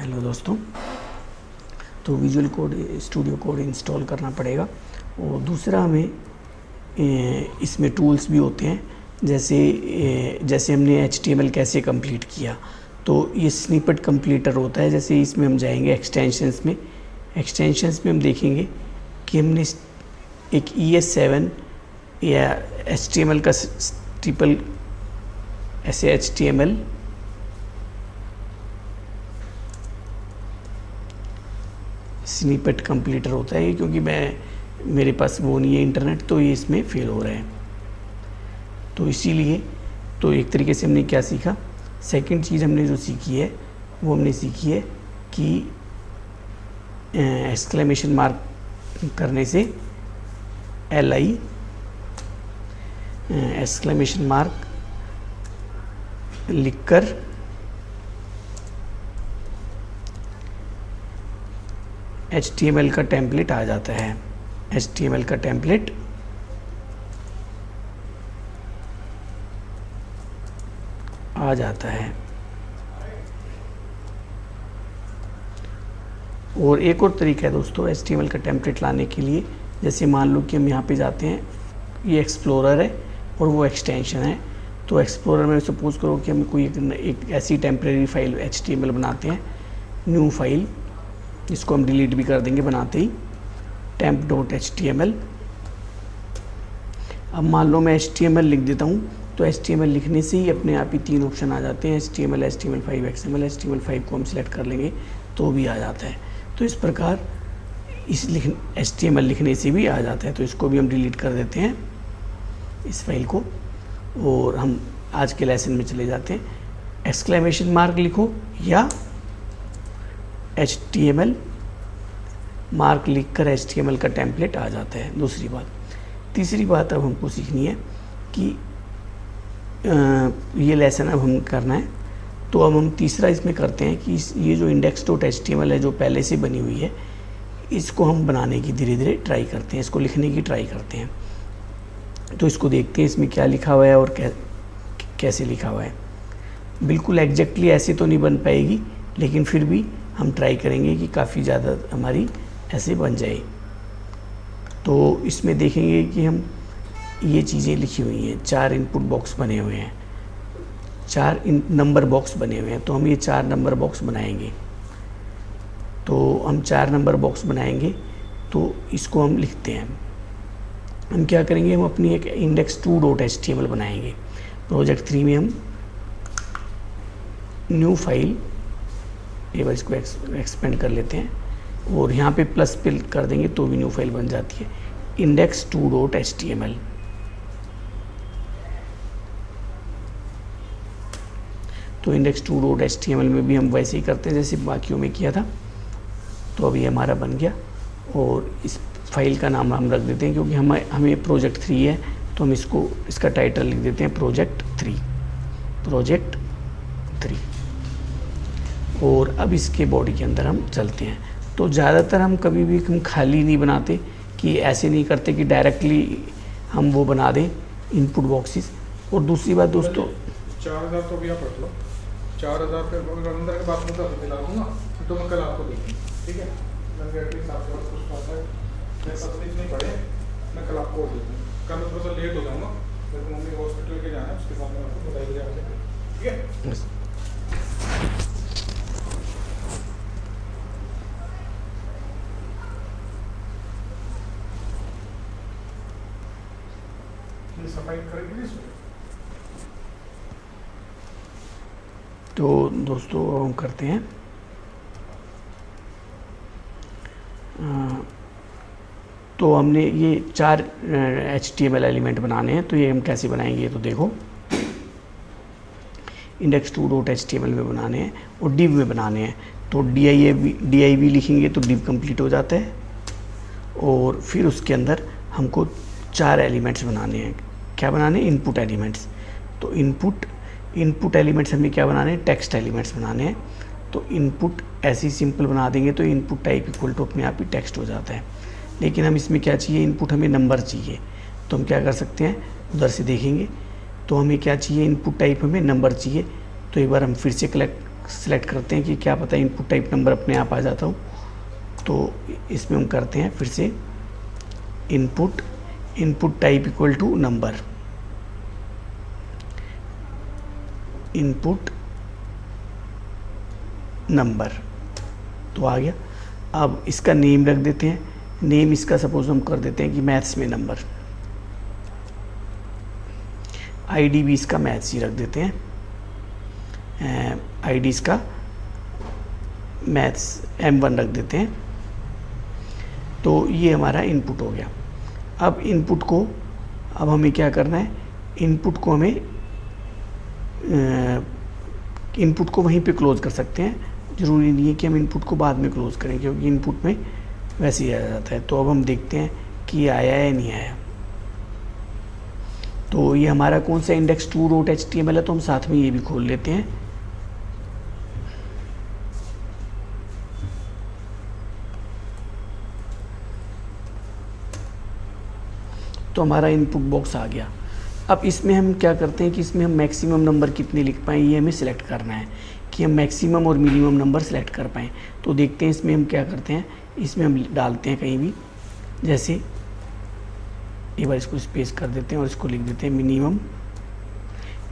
Hello दोस्तों, तो visual code studio code install करना पड़ेगा। और दूसरा हमें इसमें टूल्स भी होते हैं, जैसे हमने HTML कैसे कंप्लीट किया, तो ये स्निपेट कंप्लीटर होता है। जैसे इसमें हम जाएंगे एक्सटेंशंस में हम देखेंगे कि हमने एक ES7 या HTML का ट्रिपल ऐसे HTML स्निपेट कंप्लीटर होता है, क्योंकि मेरे पास वो नहीं है इंटरनेट, तो ये इसमें फेल हो रहा है। तो इसीलिए तो एक तरीके से हमने क्या सीखा, सेकंड चीज़ हमने जो सीखी है वो हमने सीखी है कि एक्सक्लेमेशन मार्क करने से LI एक्सक्लेमेशन मार्क लिखकर HTML का टेम्पलेट आ जाता है। HTML का टेम्पलेट आ जाता है। और एक और तरीका है दोस्तों HTML का टेम्पलेट लाने के लिए। जैसे मान लो कि हम यहाँ पे जाते हैं, ये एक्सप्लोरर है और वो एक्सटेंशन है। तो एक्सप्लोरर में सपोज करो कि हम कोई एक ऐसी टेम्परेरी फाइल HTML बनाते हैं, न्यू फाइल, इसको हम डिलीट भी कर देंगे बनाते ही, temp.html। अब मान लो मैं HTML लिख देता हूँ, तो HTML लिखने से ही अपने आप ही 3 ऑप्शन आ जाते हैं, HTML, HTML5, XML। HTML5 को हम सिलेक्ट कर लेंगे तो भी आ जाता है। तो इस प्रकार HTML लिखने से भी आ जाता है। तो इसको भी हम डिलीट कर देते हैं, इस फाइल को, और हम आज के लेसन में चले जाते हैं। एक्सक्लेमेशन मार्क लिखो या HTML मार्क लिखकर HTML का टेम्पलेट आ जाता है। दूसरी बात। तीसरी बात अब हमको सीखनी है कि ये लेसन अब हम करना है, तो अब हम तीसरा इसमें करते हैं कि ये जो index.html है जो पहले से बनी हुई है, इसको हम बनाने की धीरे धीरे ट्राई करते हैं, इसको लिखने की ट्राई करते हैं। तो इसको देखते हैं इसमें क्या लिखा हुआ है और कैसे लिखा हुआ है। बिल्कुल एग्जैक्टली ऐसे तो नहीं बन पाएगी, लेकिन फिर भी हम ट्राई करेंगे कि काफ़ी ज़्यादा हमारी ऐसे बन जाए। तो इसमें देखेंगे कि हम ये चीज़ें लिखी हुई हैं, 4 इनपुट बॉक्स बने हुए हैं, 4 नंबर बॉक्स बने हुए हैं। तो हम ये 4 नंबर बॉक्स बनाएंगे। तो हम 4 नंबर बॉक्स बनाएंगे, तो इसको हम लिखते हैं। हम क्या करेंगे, हम अपनी एक index2.html बनाएंगे। प्रोजेक्ट 3 में हम न्यू फाइल, ये बस इसको एक्सपेंड कर लेते हैं और यहाँ पे प्लस पे कर देंगे तो भी न्यू फाइल बन जाती है, index2.html। तो index2.html में भी हम वैसे ही करते हैं जैसे बाकियों में किया था। तो अभी हमारा बन गया, और इस फाइल का नाम हम रख देते हैं, क्योंकि हमें प्रोजेक्ट 3 है, तो हम इसका टाइटल लिख देते हैं प्रोजेक्ट 3। और अब इसके बॉडी के अंदर हम चलते हैं। तो ज़्यादातर हम कभी भी हम खाली नहीं बनाते, कि ऐसे नहीं करते कि डायरेक्टली हम वो बना दें इनपुट बॉक्सेस। और दूसरी बात दोस्तों, 4000 तो भैया पढ़ लो, 4000 पे अंदर के बाद में दिला दूंगा, तो मैं कल आपको दूँगा, ठीक है। एटलीस्ट आपके पास कुछ पाता है, मैं सब कुछ नहीं पढ़े, मैं कल आपको दे दूँगा। कल मैं थोड़ा सा लेट हो जाऊँगा, मेरे को मम्मी हॉस्पिटल के जाना है, उसके बाद मैं आपको बताई जाएगा, ठीक है। सफाई करेंगे। तो दोस्तों हम करते हैं, तो हमने ये 4 HTML एलिमेंट बनाने हैं। तो ये हम कैसे बनाएंगे, तो देखो, index2.html में बनाने हैं और div में बनाने हैं। तो div लिखेंगे तो div कंप्लीट हो जाता है। और फिर उसके अंदर हमको 4 एलिमेंट्स बनाने हैं। क्या बनाने हैं, इनपुट एलिमेंट्स। तो इनपुट एलिमेंट्स हमें क्या बनाने हैं, टेक्स्ट एलिमेंट्स बनाने हैं। तो इनपुट ऐसे ही सिंपल बना देंगे, तो इनपुट टाइप इक्वल टू अपने आप ही टेक्स्ट हो जाता है। लेकिन हम इसमें क्या चाहिए, इनपुट हमें नंबर चाहिए। तो हम क्या कर सकते हैं, उधर से देखेंगे। तो हमें क्या चाहिए, इनपुट टाइप हमें नंबर चाहिए। तो एक बार हम फिर से सेलेक्ट करते हैं कि क्या पता इनपुट टाइप नंबर अपने आप आ जाता हो। तो इसमें हम करते हैं फिर से input type equal to number, input number, तो आ गया। अब इसका नेम रख देते हैं, नेम इसका सपोज हम कर देते हैं कि मैथ्स में नंबर, आईडी भी इसका मैथ्स ही रख देते हैं, आईडी इसका मैथ्स M1 रख देते हैं। तो ये हमारा इनपुट हो गया। अब अब हमें क्या करना है, इनपुट को वहीं पे क्लोज कर सकते हैं, ज़रूरी नहीं है कि हम इनपुट को बाद में क्लोज करें, क्योंकि इनपुट में वैसे ही आ जाता है। तो अब हम देखते हैं कि ये आया या नहीं आया। तो ये हमारा कौन सा index2.html है, तो हम साथ में ये भी खोल लेते हैं। तो हमारा इनपुट बॉक्स आ गया। अब इसमें हम क्या करते हैं कि इसमें हम मैक्सिमम नंबर कितने लिख पाएँ ये हमें सिलेक्ट करना है, कि हम मैक्सिमम और मिनिमम नंबर सेलेक्ट कर पाएँ। तो देखते हैं इसमें हम क्या करते हैं, इसमें हम डालते हैं कहीं भी, जैसे एक बार इसको स्पेस कर देते हैं और इसको लिख देते हैं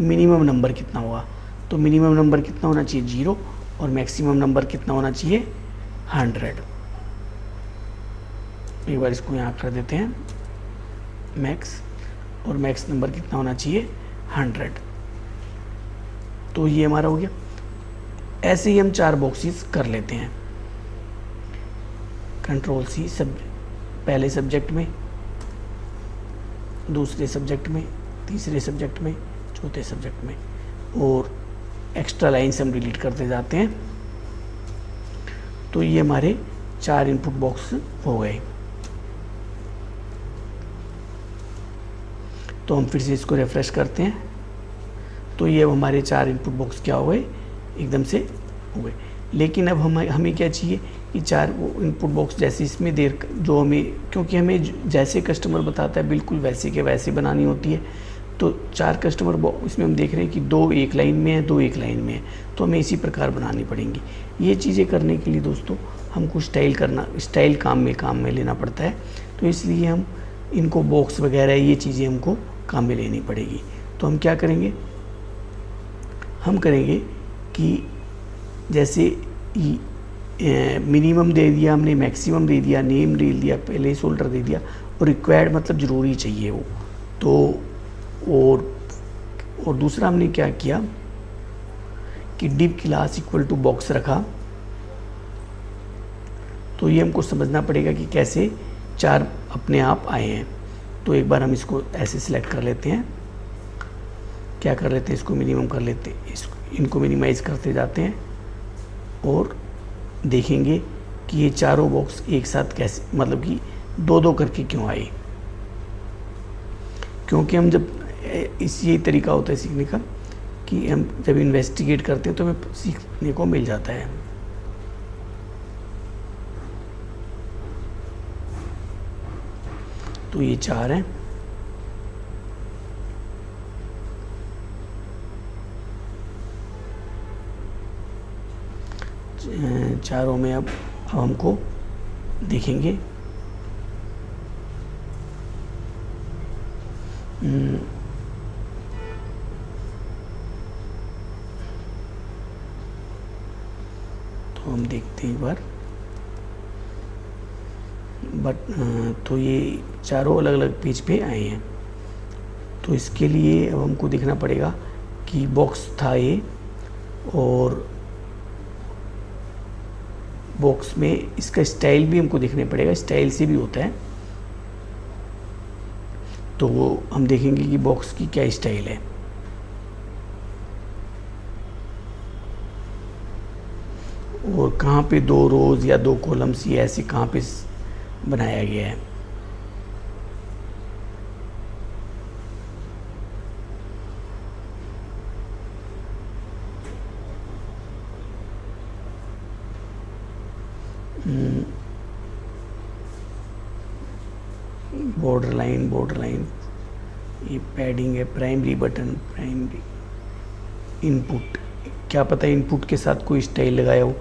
मिनिमम नंबर कितना होगा। तो मिनिमम नंबर कितना होना चाहिए 0 और मैक्सिमम नंबर कितना होना चाहिए 100। एक बार इसको यहाँ कर देते हैं मैक्स, और मैक्स नंबर कितना होना चाहिए 100। तो ये हमारा हो गया। ऐसे ही हम 4 बॉक्सेस कर लेते हैं। Ctrl+C पहले सब्जेक्ट में, दूसरे सब्जेक्ट में, तीसरे सब्जेक्ट में, चौथे सब्जेक्ट में, और एक्स्ट्रा लाइन्स हम डिलीट करते जाते हैं। तो ये हमारे 4 इनपुट बॉक्स हो गए। तो हम फिर से इसको रिफ्रेश करते हैं। तो ये अब हमारे 4 इनपुट बॉक्स क्या हो गए, एकदम से हो गए। लेकिन अब हमें क्या चाहिए कि 4 इनपुट बॉक्स जैसे इसमें जो हमें, क्योंकि हमें जैसे कस्टमर बताता है बिल्कुल वैसे के वैसे बनानी होती है। तो 4 कस्टमर बॉक्स इसमें हम देख रहे हैं कि 2 एक लाइन में है, 2 एक लाइन में है, तो हमें इसी प्रकार बनानी पड़ेंगी। ये चीज़ें करने के लिए दोस्तों हमको स्टाइल काम में लेना पड़ता है। तो इसलिए हम इनको बॉक्स वगैरह ये चीज़ें हमको काम में लेनी पड़ेगी। तो हम क्या करेंगे, हम करेंगे कि जैसे मिनिमम दे दिया हमने, मैक्सिमम दे दिया, नेम दे दिया, प्लेस होल्डर दे दिया, और रिक्वायर्ड मतलब ज़रूरी चाहिए वो। तो और दूसरा हमने क्या किया कि div class equal to box रखा। तो ये हमको समझना पड़ेगा कि कैसे 4 अपने आप आए हैं। तो एक बार हम इसको ऐसे सिलेक्ट कर लेते हैं, क्या कर लेते हैं, इसको मिनिमम कर लेते हैं, इनको मिनिमाइज़ करते जाते हैं और देखेंगे कि ये चारों बॉक्स एक साथ कैसे, मतलब कि 2-2 करके क्यों आए। क्योंकि हम जब यही तरीका होता है सीखने का कि हम जब इन्वेस्टिगेट करते हैं तो हमें सीखने को मिल जाता है। तो ये 4 हैं। चारों में अब हमको देखेंगे तो हम देखते हैं एक बार। तो ये चारों अलग अलग पेज पे आए हैं। तो इसके लिए अब हमको देखना पड़ेगा कि बॉक्स था ये, और बॉक्स में इसका स्टाइल भी हमको देखने पड़ेगा, स्टाइल से भी होता है। तो वो हम देखेंगे कि बॉक्स की क्या स्टाइल है। और कहाँ पे 2 रोज़ या 2 कॉलम्स या ऐसे कहाँ पे बनाया गया है। बॉर्डर लाइन, ये पैडिंग है, प्राइमरी बटन, प्राइमरी इनपुट, क्या पता इनपुट के साथ कोई स्टाइल लगाया हो।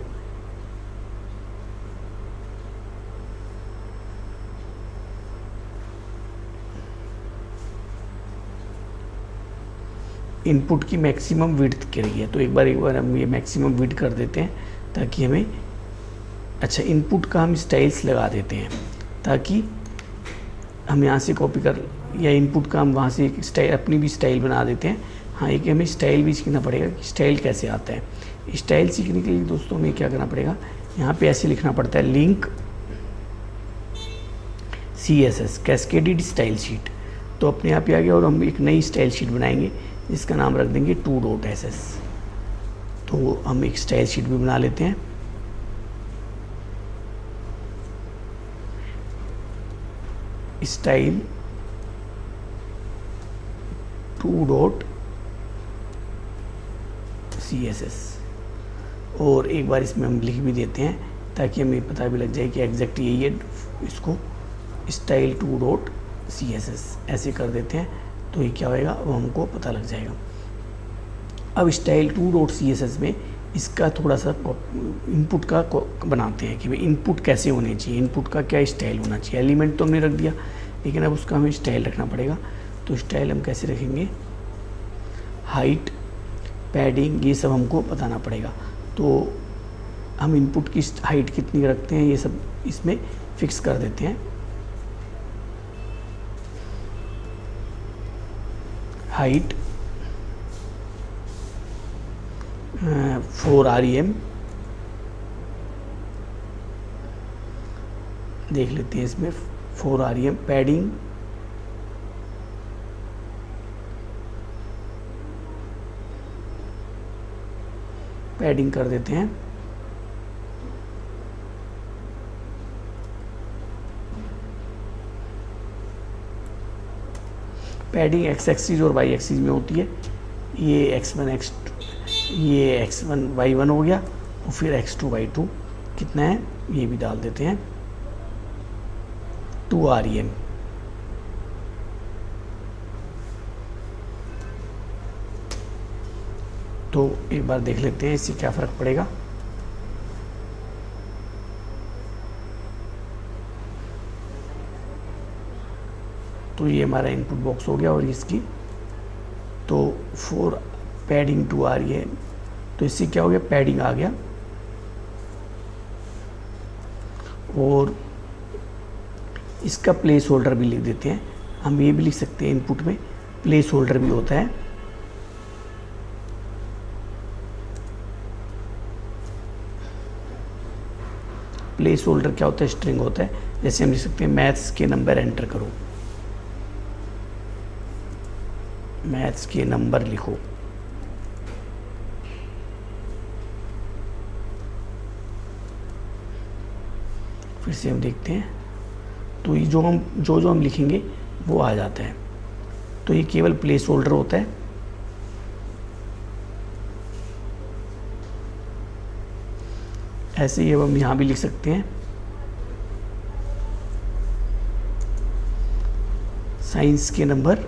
इनपुट की मैक्सिमम विड्थ करी है, तो एक बार हम ये मैक्सिमम विड्थ कर देते हैं ताकि हमें, अच्छा इनपुट का हम स्टाइल्स लगा देते हैं ताकि हम यहाँ से कॉपी कर, या इनपुट का हम वहाँ से एक स्टाइल, अपनी भी स्टाइल बना देते हैं। हाँ, एक हमें स्टाइल भी सीखना पड़ेगा कि स्टाइल कैसे आता है। स्टाइल सीखने के लिए दोस्तों हमें क्या करना पड़ेगा, यहाँ पे ऐसे लिखना पड़ता है link CSS cascaded style sheet, तो अपने आप ही आ गया। और हम एक नई स्टाइल शीट बनाएंगे जिसका नाम रख देंगे 2.ss। तो हम एक स्टाइल शीट भी बना लेते हैं। स्टाइल 2.css, और एक बार इसमें हम लिख भी देते हैं ताकि हमें पता भी लग जाए कि एग्जैक्ट यही है। इसको स्टाइल 2.css ऐसे कर देते हैं, तो ये क्या होएगा वो हमको पता लग जाएगा। अब स्टाइल 2.css में इसका थोड़ा सा इनपुट का बनाते हैं कि भाई इनपुट कैसे होने चाहिए, इनपुट का क्या स्टाइल होना चाहिए। एलिमेंट तो हमने रख दिया, लेकिन अब उसका हमें स्टाइल रखना पड़ेगा। तो स्टाइल हम कैसे रखेंगे, हाइट, पैडिंग, ये सब हमको बताना पड़ेगा। तो हम इनपुट की हाइट कितनी रखते हैं ये सब इसमें फिक्स कर देते हैं। हाइट 4 rem, देख लेते हैं इसमें 4 rem। पैडिंग कर देते हैं पैडिंग x एक्सिस और y एक्सिस में होती है। ये x1 ये x1 y1 हो गया, और फिर x2 y2 कितना है ये भी डाल देते हैं 2 rem। तो एक बार देख लेते हैं इससे क्या फ़र्क पड़ेगा। तो ये हमारा इनपुट बॉक्स हो गया, और इसकी तो 4 पैडिंग 2 rem, तो इससे क्या हो गया, पैडिंग आ गया। और इसका प्लेस होल्डर भी लिख देते हैं। हम ये भी लिख सकते हैं, इनपुट में प्लेस होल्डर भी होता है। प्लेस होल्डर क्या होता है, स्ट्रिंग होता है। जैसे हम लिख सकते हैं मैथ्स के नंबर एंटर करो, मैथ्स के नंबर लिखो। फिर से हम देखते हैं, तो ये जो हम लिखेंगे वो आ जाता है। तो ये केवल प्लेस होल्डर होता है। ऐसे ही अब हम यहाँ भी लिख सकते हैं साइंस के नंबर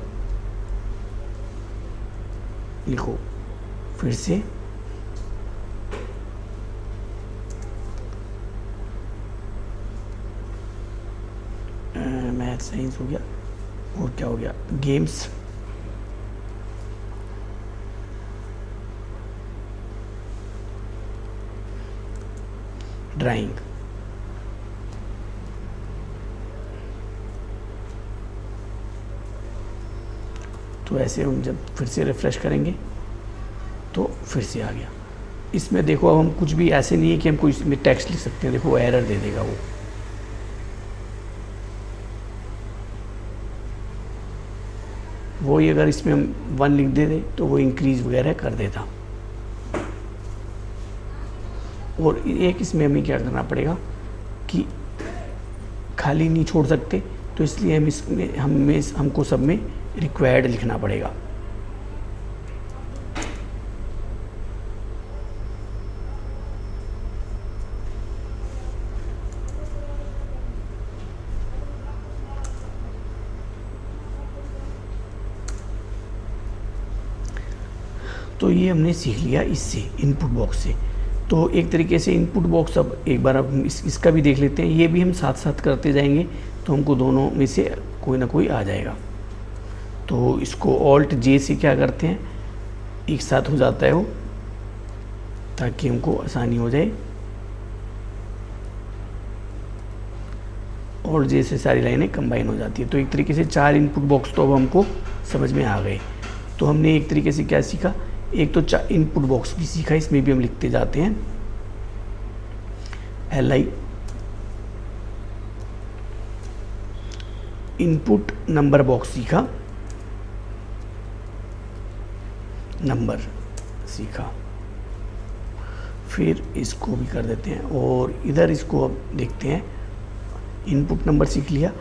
लिखो। फिर से मैथ साइंस हो गया, और क्या हो गया, गेम्स, ड्राइंग। तो ऐसे हम जब फिर से रिफ़्रेश करेंगे तो फिर से आ गया। इसमें देखो अब हम कुछ भी ऐसे नहीं है कि हम कोई इसमें टेक्स्ट लिख सकते हैं, देखो एरर दे देगा वो। वही अगर इसमें हम 1 लिख दे तो वो इंक्रीज वगैरह कर देता। और एक इसमें हमें क्या करना पड़ेगा कि खाली नहीं छोड़ सकते, तो इसलिए हम इसमें हमको सब में रिक्वायर्ड लिखना पड़ेगा। तो ये हमने सीख लिया इससे, इनपुट बॉक्स से। तो एक तरीके से इनपुट बॉक्स, अब एक बार अब इसका भी देख लेते हैं। ये भी हम साथ साथ करते जाएंगे तो हमको दोनों में से कोई ना कोई आ जाएगा। तो इसको ऑल्ट जे से क्या करते हैं, एक साथ हो जाता है वो, ताकि हमको आसानी हो जाए। ऑल्ट जे से सारी लाइनें कंबाइन हो जाती है। तो एक तरीके से 4 इनपुट बॉक्स तो अब हमको समझ में आ गए। तो हमने एक तरीके से क्या सीखा, एक तो इनपुट बॉक्स भी सीखा, इसमें भी हम लिखते जाते हैं LI। इनपुट नंबर बॉक्स सीखा, नंबर सीखा। फिर इसको भी कर देते हैं और इधर इसको अब देखते हैं। इनपुट नंबर सीख लिया।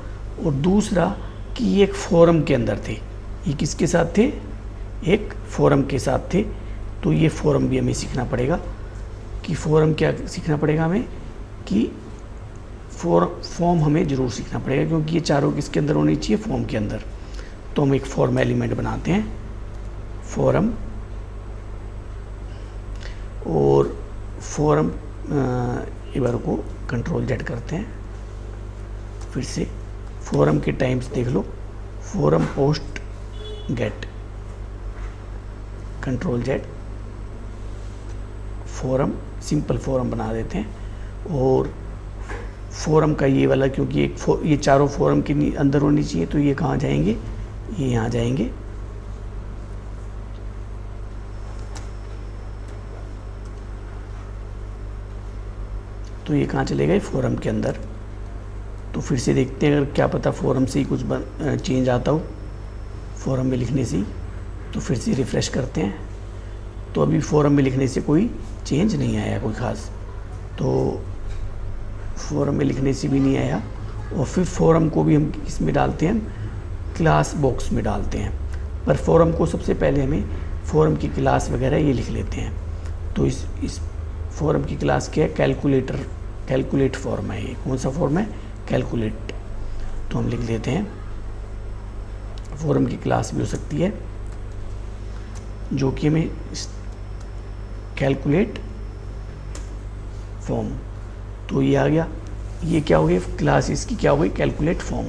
और दूसरा कि ये एक फॉर्म के अंदर थे, ये किसके साथ थे, एक फॉर्म के साथ थे। तो ये फॉर्म भी हमें सीखना पड़ेगा कि फॉर्म क्या सीखना पड़ेगा हमें, कि फॉर्म हमें ज़रूर सीखना पड़ेगा, क्योंकि ये चारों किसके अंदर होनी चाहिए, फॉर्म के अंदर। तो हम एक फॉर्म एलिमेंट बनाते हैं, फॉर्म। और फॉर्म एक बार को कंट्रोल जेड करते हैं। फिर से फॉर्म के टाइम्स देख लो, form post get, control Z, form, simple form बना देते हैं। और फॉर्म का ये वाला, क्योंकि ये चारों फॉर्म के अंदर होनी चाहिए, तो ये कहाँ जाएंगे, ये यहाँ जाएंगे। तो ये कहाँ चले गए, फॉर्म के अंदर। तो फिर से देखते हैं, अगर क्या पता फॉर्म से ही कुछ चेंज आता हो, फॉर्म में लिखने से ही। तो फिर से रिफ़्रेश करते हैं। तो अभी फॉर्म में लिखने से कोई चेंज नहीं आया कोई ख़ास, तो फॉर्म में लिखने से भी नहीं आया। और फिर फॉर्म को भी हम किस में डालते हैं, क्लास बॉक्स में डालते हैं। पर फॉर्म को सबसे पहले हमें फॉर्म की क्लास वगैरह ये लिख लेते हैं। तो इस फॉर्म की क्लास क्या है, कैलकुलेटर, कैलकुलेट फॉर्म है। ये कौन सा फॉर्म है, कैलकुलेट। तो हम लिख देते हैं, फॉर्म की क्लास भी हो सकती है जो कि हमें कैलकुलेट फॉर्म। तो ये आ गया, ये क्या हो गया, क्लास इसकी क्या हो गई, कैलकुलेट फॉर्म।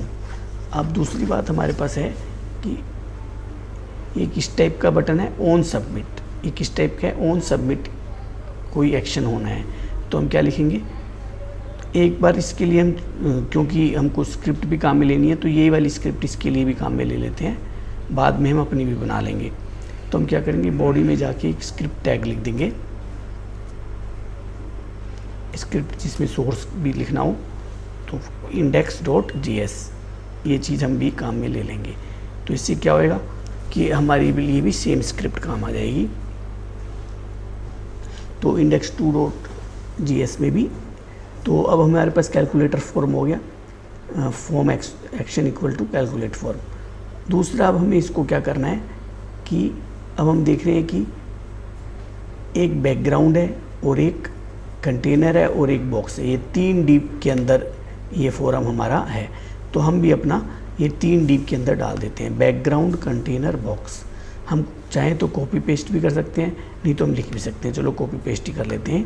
अब दूसरी बात हमारे पास है कि ये किस टाइप का बटन है, ऑन सबमिट। ये किस टाइप का है, ऑन सबमिट, कोई एक्शन होना है। तो हम क्या लिखेंगे, एक बार इसके लिए हम, क्योंकि हमको स्क्रिप्ट भी काम में लेनी है, तो ये वाली स्क्रिप्ट इसके लिए भी काम में ले लेते हैं, बाद में हम अपनी भी बना लेंगे। तो हम क्या करेंगे, बॉडी में जाके एक स्क्रिप्ट टैग लिख देंगे, स्क्रिप्ट जिसमें सोर्स भी लिखना हो। तो index.js, ये चीज़ हम भी काम में ले लेंगे। तो इससे क्या होएगा कि हमारे लिए भी सेम स्क्रिप्ट काम आ जाएगी। तो index2.js में भी। तो अब हमारे पास कैलकुलेटर फॉर्म हो गया, form action equal to calculate form. दूसरा अब हमें इसको क्या करना है कि अब हम देख रहे हैं कि एक बैकग्राउंड है और एक कंटेनर है और एक बॉक्स है। ये 3 डीप के अंदर ये फॉर्म हमारा है। तो हम भी अपना ये 3 डीप के अंदर डाल देते हैं, बैकग्राउंड, कंटेनर, बॉक्स। हम चाहें तो कॉपी पेस्ट भी कर सकते हैं, नहीं तो हम लिख भी सकते हैं। चलो कॉपी पेस्ट ही कर लेते हैं।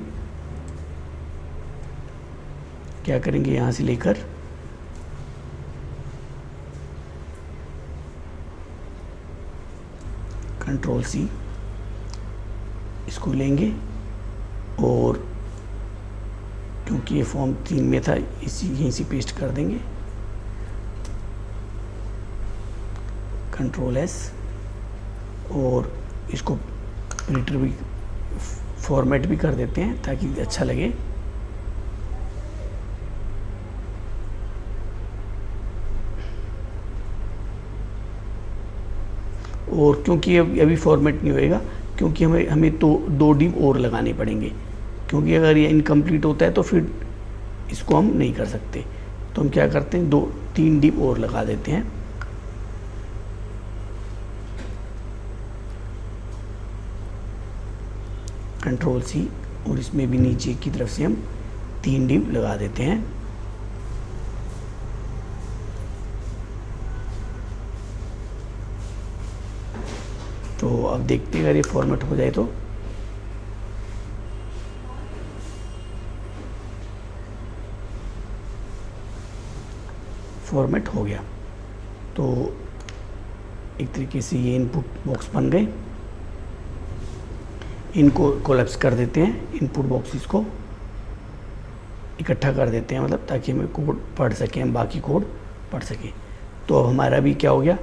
क्या करेंगे, यहाँ से लेकर कंट्रोल C, इसको लेंगे और क्योंकि ये फॉर्म 3 में था, यहीं से पेस्ट कर देंगे। कंट्रोल S और इसको प्रिंटर भी फॉर्मेट भी कर देते हैं ताकि अच्छा लगे। और क्योंकि अभी फॉर्मेट नहीं होएगा, क्योंकि हमें तो 2 डिव और लगाने पड़ेंगे, क्योंकि अगर ये इनकम्प्लीट होता है तो फिर इसको हम नहीं कर सकते। तो हम क्या करते हैं, 2-3 डिव और लगा देते हैं। कंट्रोल C और इसमें भी नीचे की तरफ से हम 3 डिव लगा देते हैं। तो अब देखते हैं अगर ये फॉर्मेट हो जाए तो। फॉर्मेट हो गया। तो एक तरीके से ये इनपुट बॉक्स बन गए। इनको कोलैप्स कर देते हैं, इनपुट बॉक्सेस को इकट्ठा कर देते हैं, मतलब ताकि हमें कोड पढ़ सकें, हम बाकी कोड पढ़ सकें। तो अब हमारा भी क्या हो गया,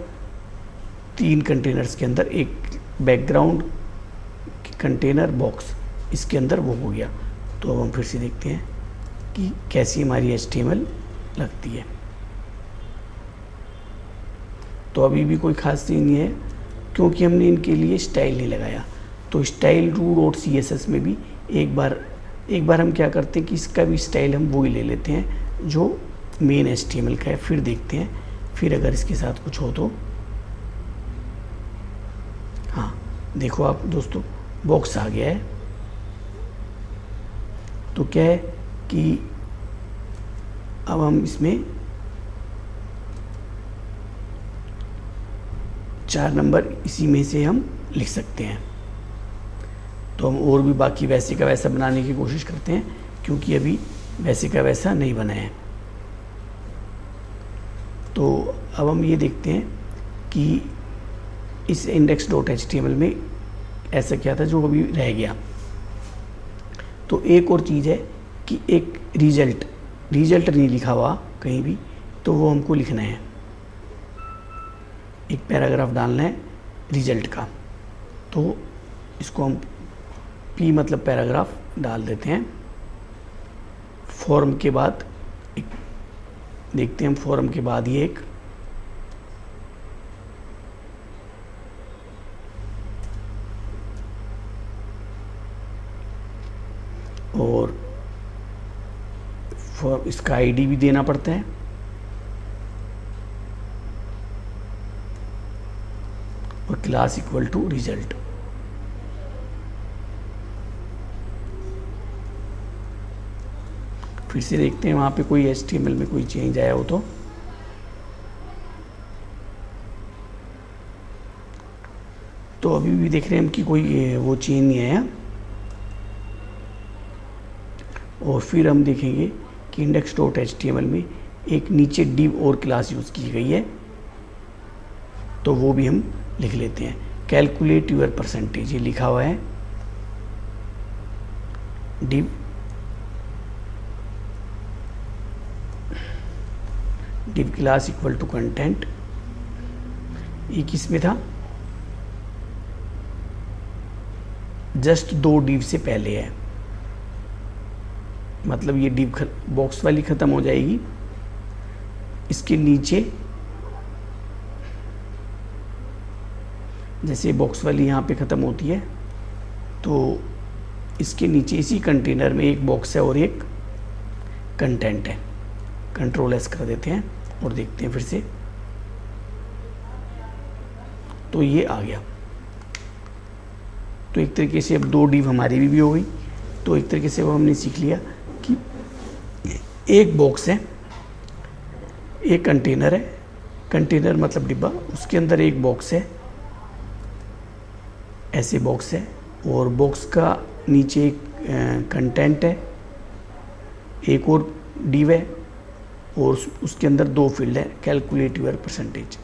3 कंटेनर्स के अंदर एक बैकग्राउंड कंटेनर बॉक्स, इसके अंदर वो हो गया। तो अब हम फिर से देखते हैं कि कैसी हमारी HTML लगती है। तो अभी भी कोई ख़ास चीज़ नहीं है क्योंकि हमने इनके लिए स्टाइल नहीं लगाया। तो स्टाइल ru.css में भी एक बार हम क्या करते हैं कि इसका भी स्टाइल हम वही ले लेते हैं जो मेन HTML का है, फिर देखते हैं, फिर अगर इसके साथ कुछ हो तो। हाँ देखो आप दोस्तों, बॉक्स आ गया है। तो क्या है कि अब हम इसमें 4 नंबर इसी में से हम लिख सकते हैं। तो हम और भी बाकी वैसे का वैसा बनाने की कोशिश करते हैं क्योंकि अभी वैसे का वैसा नहीं बना है। तो अब हम ये देखते हैं कि इस index.html में ऐसा क्या था जो अभी रह गया। तो एक और चीज़ है कि एक रिजल्ट नहीं लिखा हुआ कहीं भी, तो वो हमको लिखना है। एक पैराग्राफ डालना है रिजल्ट का। तो इसको हम P मतलब पैराग्राफ डाल देते हैं। फॉर्म के बाद एक देखते हैं हम, फॉर्म के बाद ये एक और इसका आईडी भी देना पड़ता है। और क्लास इक्वल टू रिजल्ट। फिर से देखते हैं वहाँ पे कोई HTML में कोई चेंज आया हो तो अभी भी देख रहे हैं हम कि कोई वो चेंज नहीं आया। और फिर हम देखेंगे कि index.html में एक नीचे div और क्लास यूज़ की गई है, तो वो भी हम लिख लेते हैं। कैलकुलेट यूर परसेंटेज, ये लिखा हुआ है div class equal to content. ये किस में था, जस्ट 2 div से पहले है, मतलब ये div बॉक्स वाली ख़त्म हो जाएगी। इसके नीचे जैसे बॉक्स वाली यहाँ पे ख़त्म होती है, तो इसके नीचे इसी कंटेनर में एक बॉक्स है और एक कंटेंट है। कंट्रोल S कर देते हैं और देखते हैं फिर से, तो ये आ गया। तो एक तरीके से अब 2 div हमारी भी हो गई। तो एक तरीके से वो हमने सीख लिया कि एक बॉक्स है, एक कंटेनर है, कंटेनर मतलब डिब्बा, उसके अंदर एक बॉक्स है, ऐसे बॉक्स है, और बॉक्स का नीचे एक कंटेंट है, एक और div है, और उसके अंदर 2 फील्ड है, कैलकुलेट यूर परसेंटेज।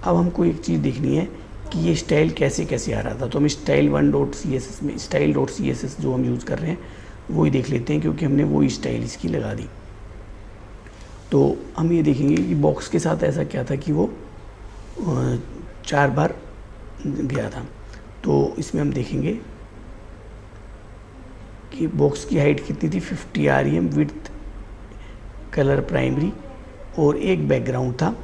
अब हमको एक चीज़ देखनी है कि ये स्टाइल कैसे कैसे आ रहा था। तो हम style1.css में style.css जो हम यूज़ कर रहे हैं वो ही देख लेते हैं, क्योंकि हमने वो स्टाइल इसकी लगा दी। तो हम ये देखेंगे कि बॉक्स के साथ ऐसा क्या था कि वो 4 बार गया था। तो इसमें हम देखेंगे कि बॉक्स की हाइट कितनी थी, 50 rem, विड्थ, कलर प्राइमरी, और एक बैकग्राउंड था।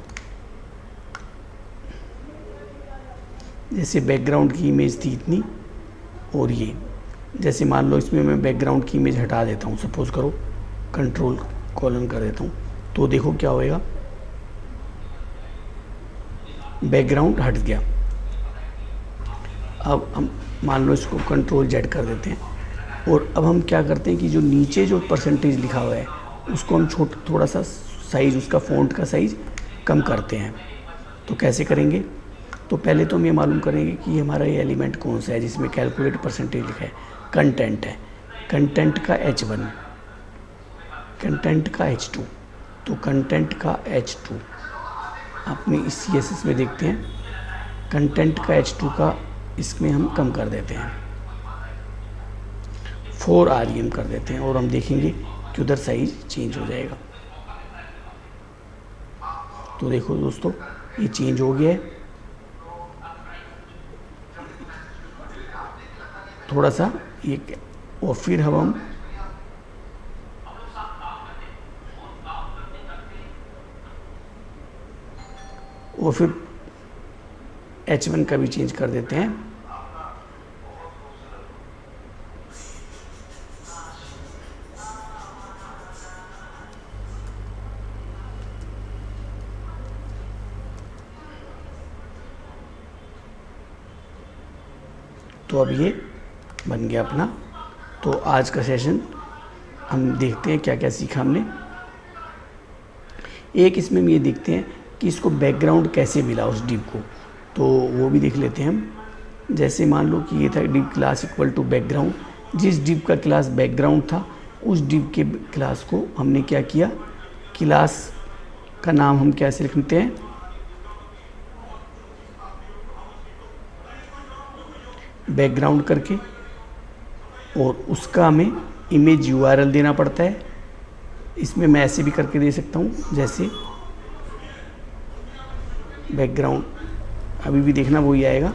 जैसे बैकग्राउंड की इमेज थी इतनी, और ये जैसे मान लो इसमें मैं बैकग्राउंड की इमेज हटा देता हूँ, सपोज करो कंट्रोल कॉलन कर देता हूँ, तो देखो क्या होएगा, बैकग्राउंड हट गया। अब हम मान लो इसको कंट्रोल Z कर देते हैं, और अब हम क्या करते हैं कि जो नीचे जो परसेंटेज लिखा हुआ है उसको हम थोड़ा सा साइज़, उसका फ़ॉन्ट का साइज़ कम करते हैं। तो कैसे करेंगे, तो पहले तो हम ये मालूम करेंगे कि हमारा ये एलिमेंट कौन सा है जिसमें कैलकुलेट परसेंटेज लिखा है। कंटेंट है, कंटेंट का H1, कंटेंट का H2, तो कंटेंट का H2 अपने इस CSS में देखते हैं, कंटेंट का H2 का इसमें हम कम कर देते हैं, 4 REM कर देते हैं और हम देखेंगे कि उधर साइज चेंज हो जाएगा। तो देखो दोस्तों ये चेंज हो गया है थोड़ा सा ये, और फिर हम और फिर H1 का भी चेंज कर देते हैं। तो अब ये बन गया अपना। तो आज का सेशन हम देखते हैं क्या क्या सीखा हमने। एक इसमें हम ये देखते हैं कि इसको बैकग्राउंड कैसे मिला उस डिव को, तो वो भी देख लेते हैं हम। जैसे मान लो कि ये था div class equal to background, जिस डिव का क्लास बैकग्राउंड था उस डिव के क्लास को हमने क्या किया, क्लास का नाम हम कैसे लिखते हैं, बैकग्राउंड करके, और उसका हमें इमेज URL देना पड़ता है। इसमें मैं ऐसे भी करके दे सकता हूँ, जैसे बैकग्राउंड, अभी भी देखना वही आएगा।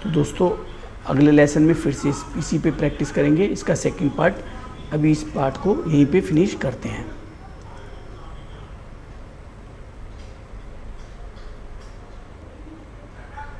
तो दोस्तों अगले लेसन में फिर से इसी पे प्रैक्टिस करेंगे, इसका सेकंड पार्ट। अभी इस पार्ट को यहीं पे फिनिश करते हैं।